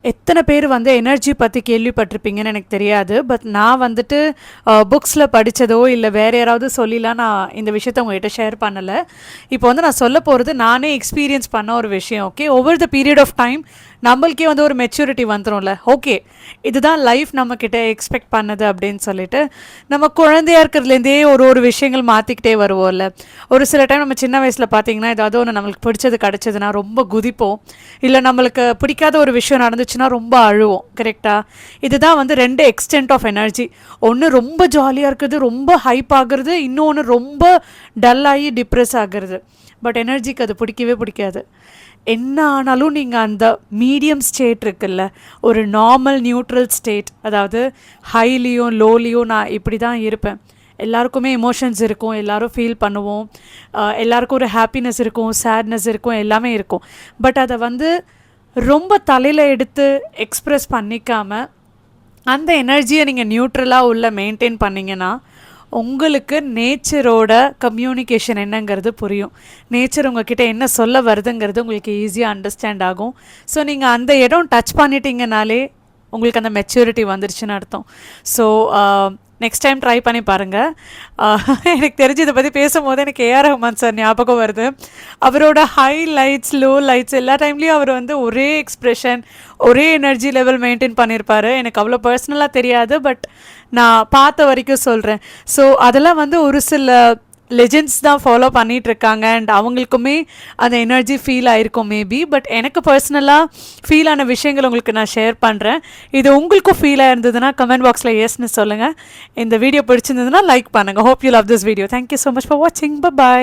எத்தனை பேர் வந்து எனர்ஜி பற்றி கேள்விப்பட்டிருப்பீங்கன்னு எனக்கு தெரியாது. பட் நான் வந்துட்டு புக்ஸில் படித்ததோ இல்லை வேறு யாராவது சொல்லிலாம் நான் இந்த விஷயத்த உங்கள்கிட்ட ஷேர் பண்ணலை. இப்போ வந்து நான் சொல்ல போகிறது நானே எக்ஸ்பீரியன்ஸ் பண்ண ஒரு விஷயம். Okay, over the period of time நம்மளுக்கே வந்து ஒரு மெச்சூரிட்டி வந்துடும்ல. ஓகே, இதுதான் லைஃப் நம்மக்கிட்ட எக்ஸ்பெக்ட் பண்ணுது அப்படின்னு சொல்லிட்டு நம்ம குழந்தையாக இருக்கிறதுலேருந்தே ஒரு விஷயங்கள் மாற்றிக்கிட்டே வருவோம்ல. ஒரு சில டைம் நம்ம சின்ன வயசில் பார்த்தீங்கன்னா ஏதாவது ஒன்று நம்மளுக்கு பிடிச்சது கிடச்சதுன்னா ரொம்ப குதிப்போம், இல்லை நம்மளுக்கு பிடிக்காத ஒரு விஷயம் நடந்துச்சுன்னா ரொம்ப அழுவோம். கரெக்டாக? இதுதான் வந்து 2 எக்ஸ்டென்ட் ஆஃப் எனர்ஜி. ஒன்று ரொம்ப ஜாலியாக இருக்குது, ரொம்ப ஹைப் ஆகுறது, இன்னொன்று ரொம்ப டல்லாகி டிப்ரெஸ் ஆகுறது. பட் எனர்ஜிக்கு அது பிடிக்கவே பிடிக்காது. என்ன ஆனாலும் நீங்கள் அந்த மீடியம் ஸ்டேட் இருக்குல்ல, ஒரு நார்மல் நியூட்ரல் ஸ்டேட், அதாவது ஹைலியும் லோலியும் நான் இப்படி தான் இருப்பேன். எல்லாருக்குமே எமோஷன்ஸ் இருக்கும், எல்லோரும் ஃபீல் பண்ணுவோம், எல்லாருக்கும் ஒரு ஹாப்பினஸ் இருக்கும், சேட்னஸ் இருக்கும், எல்லாமே இருக்கும். பட் அதை வந்து ரொம்ப தலையில் எடுத்து எக்ஸ்ப்ரெஸ் பண்ணிக்காமல் அந்த எனர்ஜியை நீங்கள் நியூட்ரலாக உள்ள மெயின்டைன் பண்ணிங்கன்னா உங்களுக்கு நேச்சரோட கம்யூனிகேஷன் என்னங்கிறது புரியும். நேச்சர் உங்ககிட்ட என்ன சொல்ல வருதுங்கிறது உங்களுக்கு ஈஸியாக அண்டர்ஸ்டாண்ட் ஆகும். ஸோ நீங்கள் அந்த இடம் டச் பண்ணிட்டீங்கனாலே உங்களுக்கு அந்த மெச்சூரிட்டி வந்துருச்சுன்னு அர்த்தம். ஸோ நெக்ஸ்ட் டைம் ட்ரை பண்ணி பாருங்கள். எனக்கு தெரிஞ்சு இதை பற்றி பேசும்போது எனக்கு ஏஆர் ரஹ்மான் சார் ஞாபகம் வருது. அவரோட ஹை லைட்ஸ் லோ லைட்ஸ் எல்லா டைம்லேயும் அவர் வந்து ஒரே எக்ஸ்ப்ரெஷன், ஒரே எனர்ஜி லெவல் மெயின்டைன் பண்ணியிருப்பார். எனக்கு அவ்வளோ பர்சனலாக தெரியாது, பட் நான் பார்த்த வரைக்கும் சொல்கிறேன். ஸோ அதெல்லாம் வந்து ஒரு சில லெஜெண்ட்ஸ் தான் ஃபாலோ பண்ணிகிட்ருக்காங்க அண்ட் அவங்களுக்குமே அந்த எனர்ஜி ஃபீல் ஆகிருக்கும் மேபி. பட் எனக்கு பர்சனலாக ஃபீல் ஆன விஷயங்கள் உங்களுக்கு நான் ஷேர் பண்ணுறேன். இது உங்களுக்கும் ஃபீல் ஆயிருந்ததுன்னா கமெண்ட் பாக்ஸில் எஸ்ன்னு சொல்லுங்கள். இந்த வீடியோ பிடிச்சிருந்ததுன்னா லைக் பண்ணுங்கள். Hope you love this video. Thank you so much for வாட்சிங். பை.